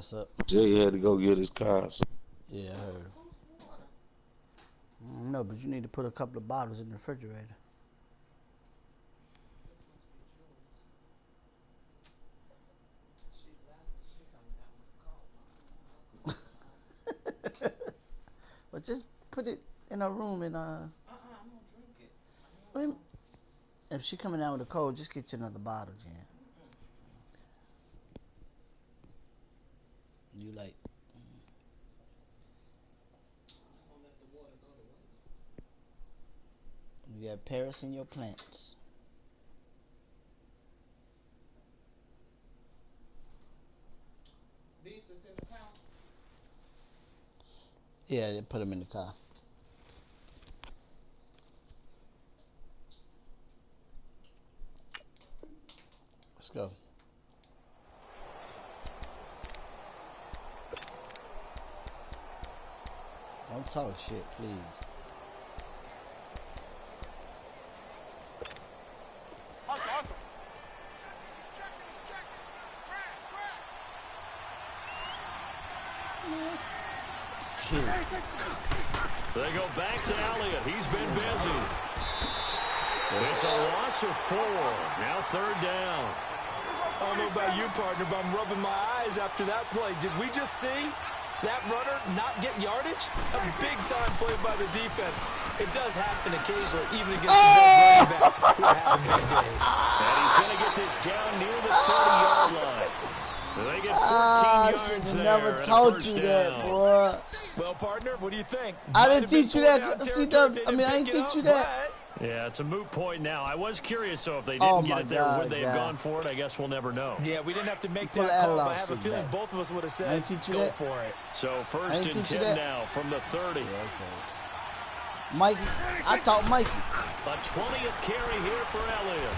What's up? Jay had to go get his car. So. Yeah, I heard. No, but you need to put a couple of bottles in the refrigerator. But just put it in a room and I'm gonna drink it. if she coming down with a cold, just get you another bottle, Jan. You like? You got Paris in your plants. These is in the house. Yeah, they put them in the car. Let's go. Don't talk shit, please. Awesome. They go back to Elliott. He's been busy. It's a loss of 4. Now 3rd down. I don't know about you, partner, but I'm rubbing my eyes after that play. Did we just see that runner not get yardage? A big-time play by the defense. It does happen occasionally, even against the best running backs who are having big days. And he's going to get this down near the 30-yard line. They get 14 yards there. Never told you that, boy. Well, partner, what do you think? I didn't teach you that. I didn't teach you that. Yeah, it's a moot point now. I was curious, though, if they didn't get it there, would they have gone for it? I guess we'll never know. Yeah, we didn't have to make that call, but I have a feeling both of us would have said, go for it. So 1st and 10 now from the 30. Yeah, okay. Mikey, I thought Mikey. A 20th carry here for Elliott.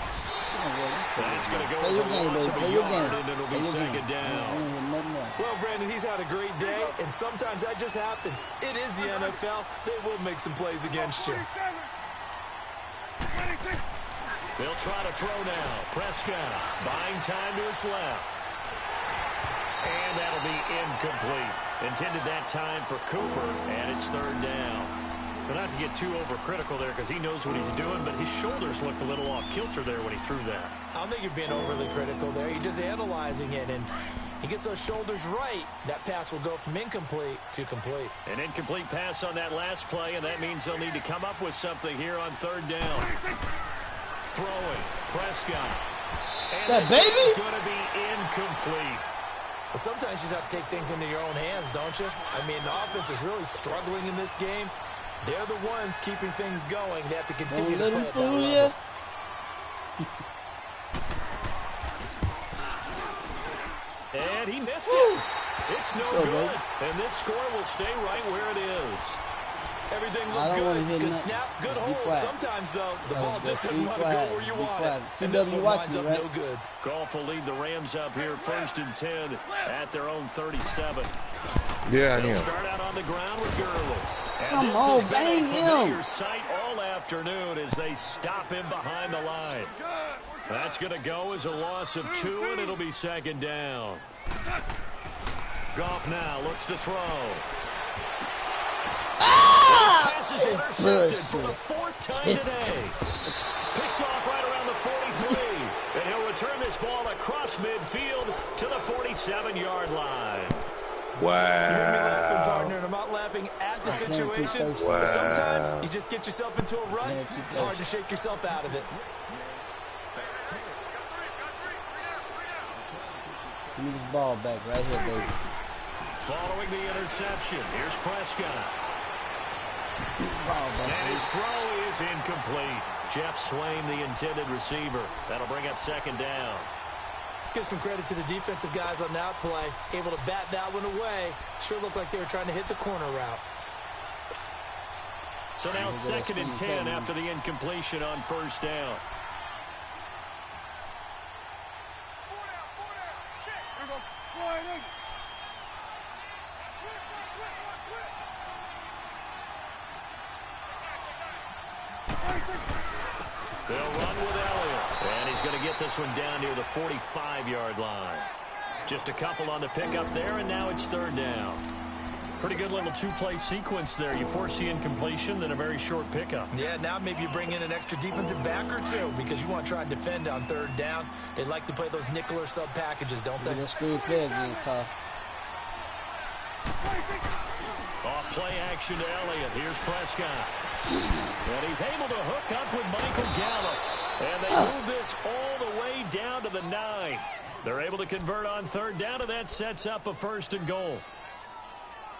That's going to go play as a your game, loss baby. of a yard, and it'll be 2nd down. Well, Brandon, he's had a great day, and sometimes that just happens. It is the NFL. They will make some plays against you. They'll try to throw now. Prescott buying time to his left. And that'll be incomplete. Intended that time for Cooper, and it's 3rd down. But not to get too overcritical there because he knows what he's doing, but his shoulders looked a little off kilter there when he threw that. I don't think you're being overly critical there. You're just analyzing it, and he gets those shoulders right. That pass will go from incomplete to complete. An incomplete pass on that last play, and that means they'll need to come up with something here on 3rd down. Throwing, Prescott. And that baby is going to be incomplete. Well, sometimes you just have to take things into your own hands, don't you? I mean, the offense is really struggling in this game. They're the ones keeping things going. They have to continue to play at that level. And he missed it. It's no good. And this score will stay right where it is. Everything looked good. Good snap, good hold. Sometimes, though, the ball just doesn't want to go where you want it. And this one winds up no good. Goff will lead the Rams up here 1st and 10 at their own 37. Yeah, They'll start out on the ground with Gurley. Come on, bang him. Sight all afternoon as they stop him behind the line. That's going to go as a loss of 2, and it'll be 2nd down. Goff now looks to throw. This pass is intercepted for the 4th time today. Picked off right around the 43, and he'll return this ball across midfield to the 47-yard line. Wow. You heard me laughing, partner, and I'm not laughing at the situation. Wow. But sometimes you just get yourself into a rut. It's hard to shake yourself out of it. Give me this ball back right here, baby. Following the interception, here's Prescott. And his throw is incomplete. Jeff Swain, the intended receiver. That'll bring up 2nd down. Let's give some credit to the defensive guys on that play. Able to bat that one away. Sure looked like they were trying to hit the corner route. So now 2nd and 10 after the incompletion on 1st down. They'll run with Elliott. And he's going to get this one down near the 45-yard line. Just a couple on the pickup there, and now it's third down. Pretty good little two-play sequence there. You force the incompletion, then a very short pickup. Yeah, now maybe you bring in an extra defensive back or two because you want to try and defend on third down. They like to play those nickel or sub packages, don't they? That's good play again, Carl. Off play action to Elliott. Here's Prescott. And he's able to hook up with Michael Gallup. And they move this all the way down to the 9. They're able to convert on third down, and that sets up a 1st and goal.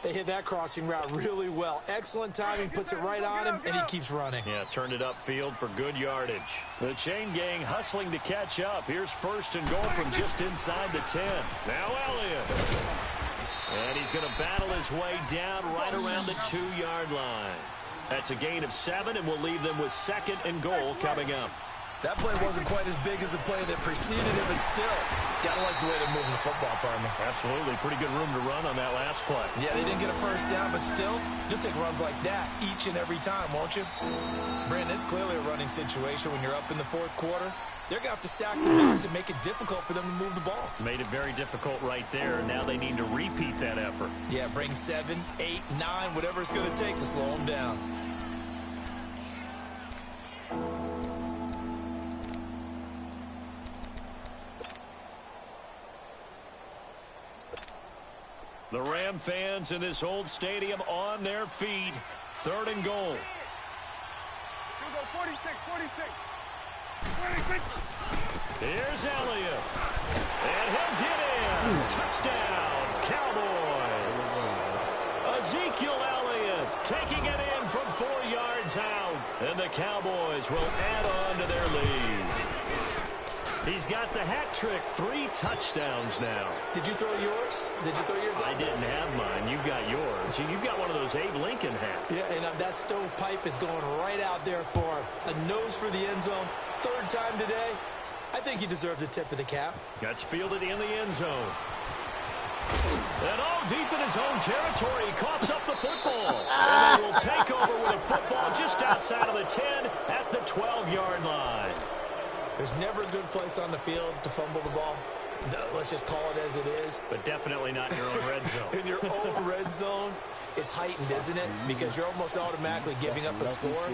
They hit that crossing route really well. Excellent timing, puts it right on him, and he keeps running. Yeah, turned it upfield for good yardage. The chain gang hustling to catch up. Here's 1st and goal from just inside the 10. Now Elliott. And he's going to battle his way down right around the 2-yard line. That's a gain of 7, and we'll leave them with 2nd and goal coming up. That play wasn't quite as big as the play that preceded it, but still, gotta like the way they're moving the football, partner. Absolutely. Pretty good room to run on that last play. Yeah, they didn't get a 1st down, but still, you'll take runs like that each and every time, won't you? Brandon, it's clearly a running situation when you're up in the 4th quarter. They're going to have to stack the box and make it difficult for them to move the ball. Made it very difficult right there. Now they need to repeat that effort. Yeah, bring 7, 8, 9, whatever it's going to take to slow them down. The Ram fans in this old stadium on their feet. 3rd and goal. Here we go, 46, 46. 46. Here's Elliott. And he'll get in. Touchdown, Cowboys. Ezekiel Elliott taking it in from 4 yards out. And the Cowboys will add on to their lead. He's got the hat trick, 3 touchdowns now. Did you throw yours? Did you throw yours out? I didn't have mine. You've got yours. You've got one of those Abe Lincoln hats. Yeah, and that stovepipe is going right out there for a nose for the end zone. 3rd time today. I think he deserves a tip of the cap. Gets fielded in the end zone. And all deep in his own territory, he coughs up the football. And they will take over with a football just outside of the 10 at the 12-yard line. There's never a good place on the field to fumble the ball. Let's just call it as it is. But definitely not in your own red zone. In your own red zone, it's heightened, isn't it? Because you're almost automatically giving up a score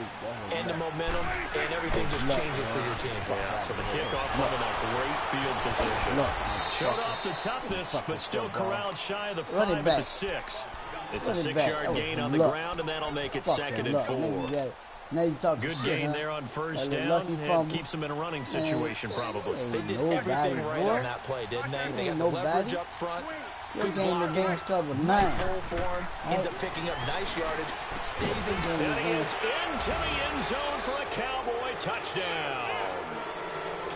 and the momentum, and everything just changes for your team. Yeah, so the kickoff from a great field position. Showed off the toughness, but still corralled shy of the 5 at the 6. It's a 6-yard gain on the ground, and that'll make it 2nd and 4. Now you talk good shit, gain huh? there on 1st down and keeps them in a running situation probably. They did everything right on that play, didn't they? They got the leverage up front. Good blocking. Nice hole for him. Ends up picking up nice yardage. Stays in game. And he is into the end zone for a Cowboy touchdown.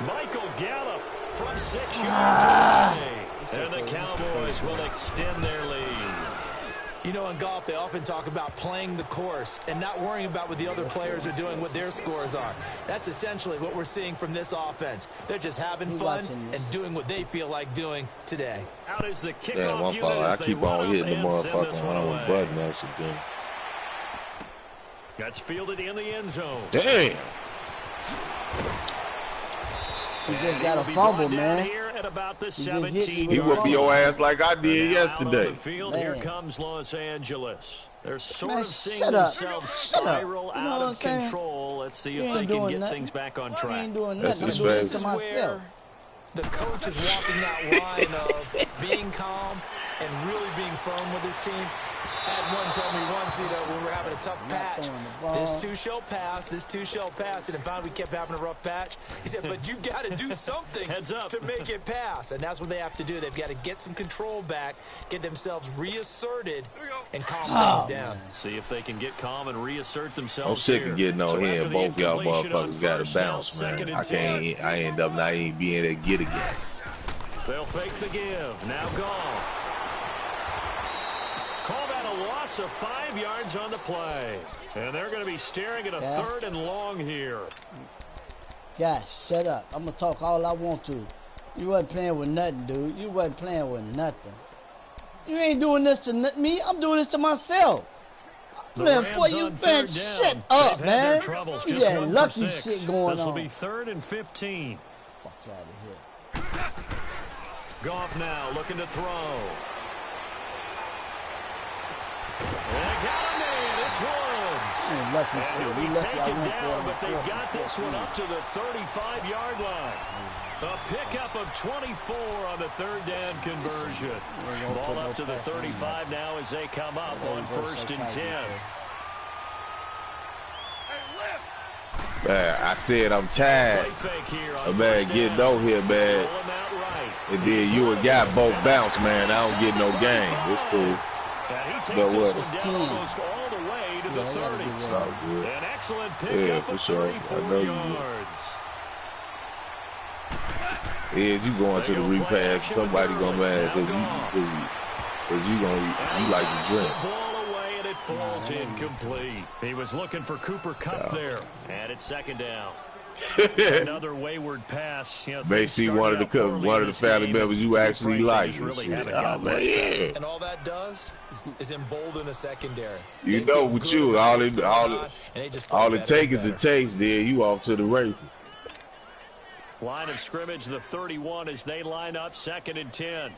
Michael Gallup from 6 yards away. And the Cowboys will extend their lead. You know, in golf, they often talk about playing the course and not worrying about what the other players are doing, what their scores are. That's essentially what we're seeing from this offense. They're just having fun and doing what they feel like doing today. Out is the kickoff Yeah, one unit fall. I as they keep on hitting the run up and send this motherfucker one when away. I'm button accident. That's fielded in the end zone. Damn. He just got a fumble, man. At about the 17. He whooped your ass like I did Out on yesterday. the field, here comes Los Angeles. They're sort Man, of seeing shut up. themselves Shut up. spiral You know out what of I'm saying? control. Let's see You if ain't they can doing get nothing. things back on I track. ain't doing That's nothing. his I'm doing face. this to myself. The coach is walking that line of being calm and really being firm with his team. I had one tell me once, you know, when we were having a tough patch, this too shall pass, this too shall pass. And finally we kept having a rough patch. He said, but you've got to do something to make it pass. And that's what they have to do. They've got to get some control back, get themselves reasserted, and calm things down. See if they can get calm and reassert themselves. I'm sick here. of getting on So here after and the both y'all incompletion on motherfuckers got first to down, bounce, second man. and 10. I end up not even being able to get again. They'll fake the give. Now gone. Call that a loss of 5 yards on the play. And they're going to be staring at a 3rd and long here. Guys, shut up. I'm going to talk all I want to. You wasn't playing with nothing, dude. You wasn't playing with nothing. You ain't doing this to me. I'm doing this to myself. Man, boy, you man, shut up, They've man. had their troubles. You Just got 1 for lucky 6. shit going This will on. be 3rd and 15. Fuck out of here. Goff now looking to throw. And got him in. It's Woods. And he'll be taken down, but they've got this one up to the 35-yard line. A pickup of 24 on the third down conversion. Ball up to the 35 now as they come up on 1st and 10. Man, I said I'm tired. Man, getting over here, man. And then you and got both bounce, man. I don't get no game. It's cool. But what? Almost all the way to the 30. An excellent pickup of 34 yards. Yeah, you going to the repass. Somebody gonna mad because you like to drink. Falls incomplete. He was looking for Cooper Kupp there, and it's 2nd down. Another wayward pass. You know, may see one of the family members you actually like. Really and all that does is embolden a secondary. You know, with you, all it takes is a taste. Then you off to the races. Line of scrimmage, the 31, as they line up 2nd and 10.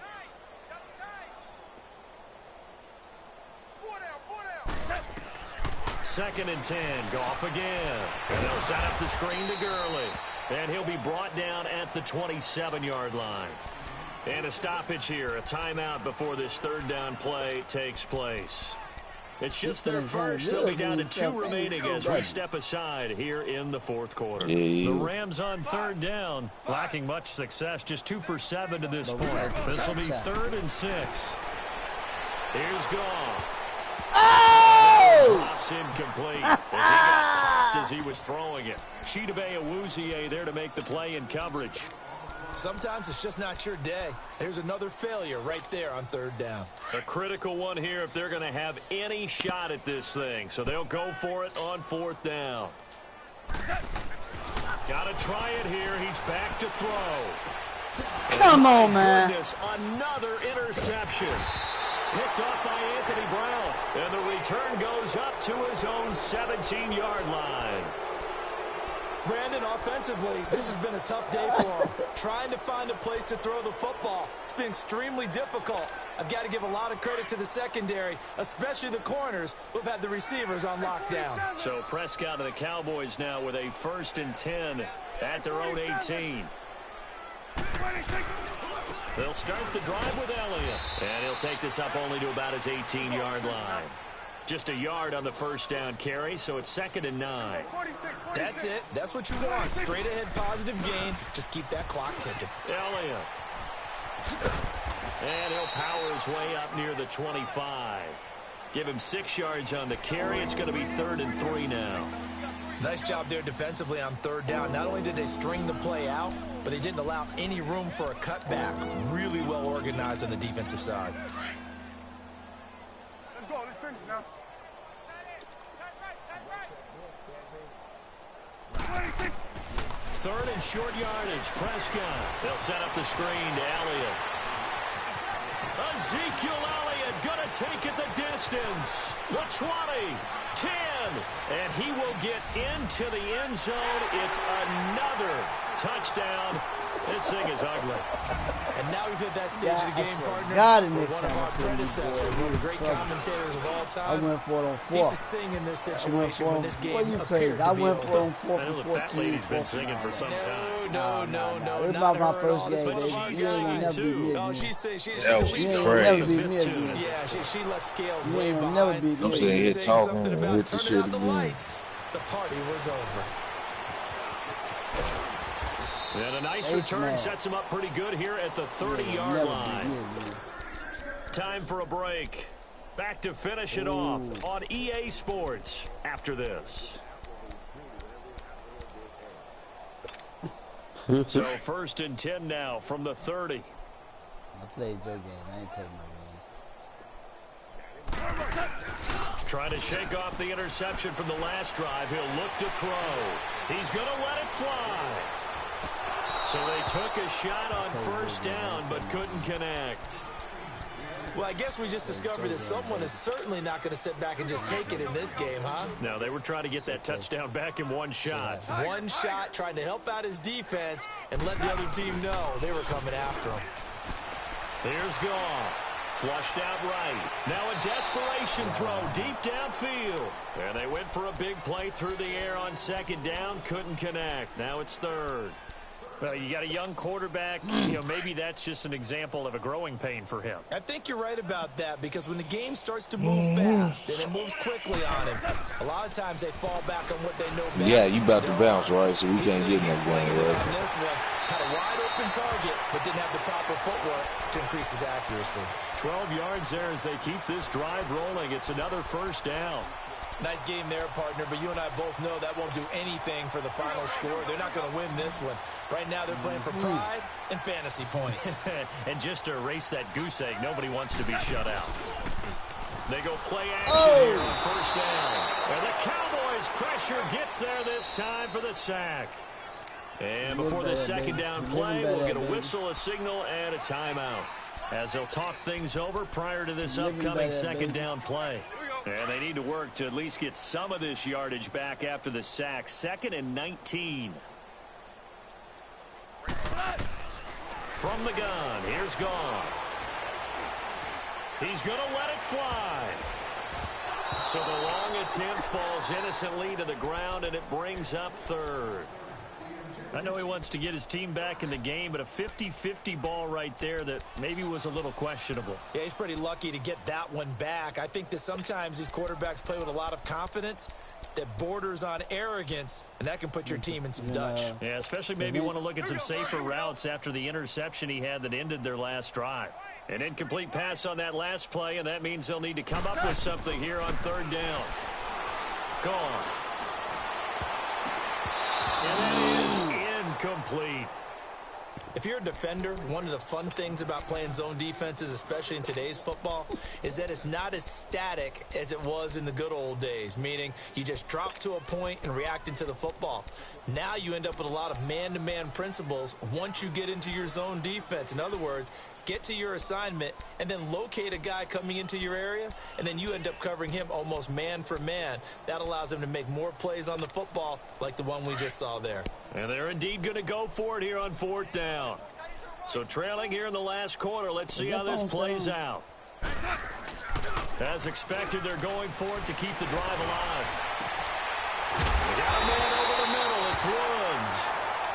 Second and 10, Goff again. And they'll set up the screen to Gurley. And he'll be brought down at the 27-yard line. And a stoppage here, a timeout before this 3rd down play takes place. It's just their first. They'll be down to 2 remaining as we step aside here in the 4th quarter. The Rams on 3rd down, lacking much success, just 2 for 7 to this point. This will be 3rd and 6. Here's Goff. Drops incomplete as he got popped as he was throwing it. Chidobe Awuzie there to make the play in coverage. Sometimes it's just not your day. There's another failure right there on 3rd down. A critical one here if they're going to have any shot at this thing. So they'll go for it on 4th down. Got to try it here. He's back to throw. Come on, man. Goodness, another interception. Picked off by Anthony Brown. And the return goes up to his own 17-yard line. Brandon, offensively, this has been a tough day for him. Trying to find a place to throw the football. It's been extremely difficult. I've got to give a lot of credit to the secondary, especially the corners who've had the receivers on lockdown. So Prescott and the Cowboys now with a 1st and 10 at their own 18. They'll start the drive with Elliott. And he'll take this up only to about his 18-yard line. Just a yard on the 1st down carry, so it's 2nd and 9. That's it. That's what you want. Straight ahead positive gain. Just keep that clock ticking. Elliott. And he'll power his way up near the 25. Give him 6 yards on the carry. It's going to be 3rd and 3 now. Nice job there defensively on 3rd down. Not only did they string the play out, but they didn't allow any room for a cutback. Really well organized on the defensive side. Let's go. Let's finish now. 3rd and short yardage. Prescott. They'll set up the screen to Elliott. Ezekiel Elliott going to take it the distance. The 20, 10, and he will get into the end zone. It's another touchdown. This thing is ugly. And now we've hit that stage of the game, partner. One of our predecessors, one of the great commentators of all time. I went for it on 4. He's to sing in this situation when this game appeared to be I went for it on 4. I know the fat lady's been singing for some time. No. It was about my first game, baby. You ain't never beat me. No, she's That was You crazy. ain't never beat me again. yeah, she left scales You way ain't behind. never beat I'm me saying again. here Saying talking something and about hit the turning shit out the again. lights. The party was over. And a nice return sets him up pretty good here at the 30-yard line. Time for a break. Back to finish it off on EA Sports after this. So 1st and 10 now from the 30. I played your game. I ain't played my game. Trying to shake off the interception from the last drive. He'll look to throw. He's going to let it fly. So they took a shot on 1st down, but couldn't connect. Well, I guess we just discovered that someone is certainly not going to sit back and just take it in this game, huh? No, they were trying to get that touchdown back in one shot. One shot, trying to help out his defense and let the other team know they were coming after him. Here's Goff. Flushed out right. Now a desperation throw deep downfield. And they went for a big play through the air on second down. Couldn't connect. Now it's third. Well, you got a young quarterback. Maybe that's just an example of a growing pain for him. I think you're right about that, because when the game starts to move fast and it moves quickly on him, a lot of times they fall back on what they know best. Yeah, you about to bounce, right? So we can't get in that game, right? On this one, had a wide open target, but didn't have the proper footwork to increase his accuracy. 12 yards there as they keep this drive rolling. It's another first down. Nice game there, partner, but you and I both know that won't do anything for the final score. They're not going to win this one. Right now, they're playing for pride and fantasy points. And just to erase that goose egg, nobody wants to be shut out. They go play action here on first down. And the Cowboys' pressure gets there this time for the sack. And before the second down play, we'll get a whistle, a signal, and a timeout, as they'll talk things over prior to this upcoming second down play. And they need to work to at least get some of this yardage back after the sack. 2nd and 19. From the gun, here's Goff. He's going to let it fly. So the long attempt falls innocently to the ground, and it brings up third. I know he wants to get his team back in the game, but a 50-50 ball right there that maybe was a little questionable. Yeah, he's pretty lucky to get that one back. I think that sometimes these quarterbacks play with a lot of confidence that borders on arrogance, and that can put your team in some Dutch. Yeah, especially maybe you want to look at some safer routes after the interception he had that ended their last drive. An incomplete pass on that last play, and that means they'll need to come up with something here on third down. Gone. And that is incomplete. If you're a defender, one of the fun things about playing zone defenses, especially in today's football, is that it's not as static as it was in the good old days, meaning you just drop to a point and reacted to the football. Now you end up with a lot of man-to-man principles once you get into your zone defense. In other words, get to your assignment and then locate a guy coming into your area, and then you end up covering him almost man for man. That allows him to make more plays on the football like the one we just saw there. And they're indeed going to go for it here on fourth down. So trailing here in the last quarter, let's see how this plays out. As expected, they're going for it to keep the drive alive. They got a man over the middle. It's Woods.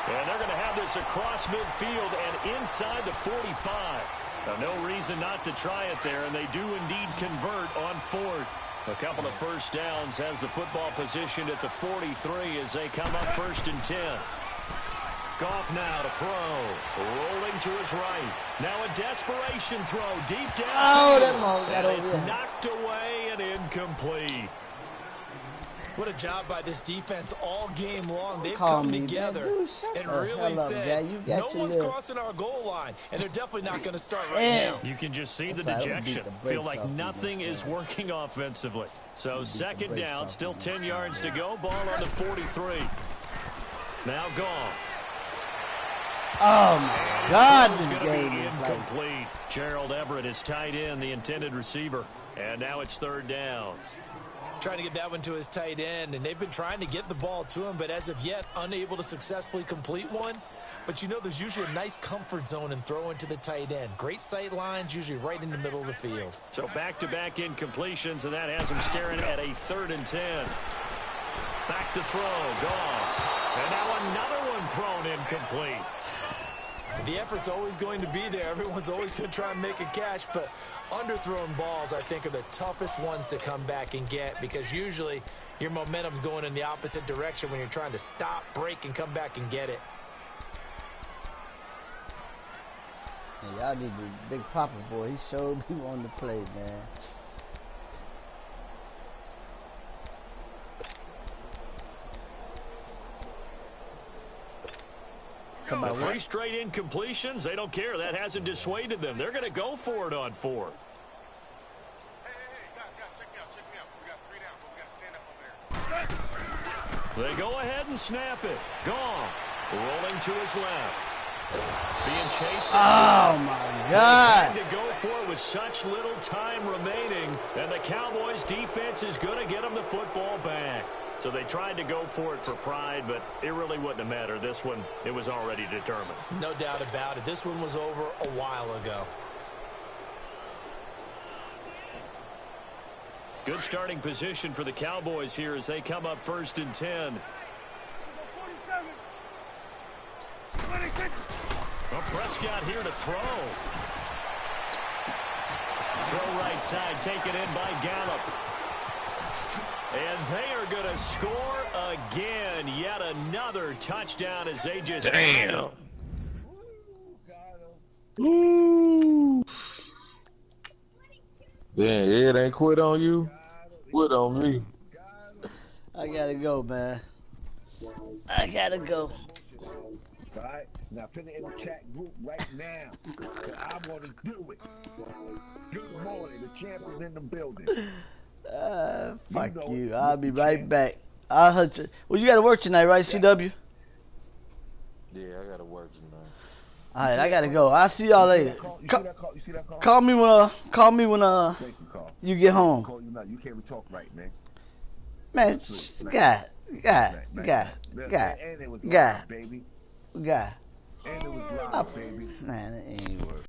And they're going to have this across midfield and inside the 45. Now, no reason not to try it there, and they do indeed convert on fourth. A couple of first downs has the football positioned at the 43 as they come up 1st and 10. Goff now to throw. Rolling to his right. Now a desperation throw deep down. And it's knocked away and incomplete. What a job by this defense all game long. They've come together and really said, no one's crossing our goal line, and they're definitely not going to start right now. You can just see the dejection. Feel like nothing is working offensively. So second down, still 10 yards to go. Ball on the 43. Now Goff. Oh, my God. It's going to be incomplete. Gerald Everett is tight end, the intended receiver. And now it's third down. Trying to get that one to his tight end, and they've been trying to get the ball to him, but as of yet, unable to successfully complete one. But you know, there's usually a nice comfort zone in throwing to the tight end. Great sight lines, usually right in the middle of the field. So back-to-back incompletions, and that has him staring at a 3rd and 10. Back to throw, Goff. And now another one thrown incomplete. The effort's always going to be there. Everyone's always going to try and make a catch, but underthrown balls, I think, are the toughest ones to come back and get, because usually your momentum's going in the opposite direction when you're trying to stop, break, and come back and get it. Hey, y'all need the Big Papa boy. He showed me on the play, man. The 3 straight incompletions, they don't care. That hasn't dissuaded them. They're going to go for it on fourth. Hey, guys, check me out. We got 3 down, but we got to stand up over there. They go ahead and snap it. Goff rolling to his left. Being chased. Oh, my God. Trying to go for it with such little time remaining. And the Cowboys' defense is going to get them the football back. So they tried to go for it for pride, but it really wouldn't have mattered. This one, it was already determined. No doubt about it. This one was over a while ago. Good starting position for the Cowboys here as they come up 1st and 10. 26. Well, Prescott here to throw. Throw right side, taken in by Gallup. And they are going to score again. Yet another touchdown as they just... Damn. Ooh. Damn, Ed ain't quit on you? Quit on me. I gotta go, man. I gotta go. All right, now put it in the chat group right now. I want to do it. Good morning, the champ is in the building. Fuck you. I'll be right back. I'll hurt you. Well, you gotta work tonight, right, CW? Yeah, I gotta work tonight. Alright, I gotta go. I'll see y'all later. You see that call? Call me when Thank you, Carl. you get home. Call you now. You can't even talk right, man. Man, God. And it was live, baby. God. And it was live, baby. Man, it ain't work.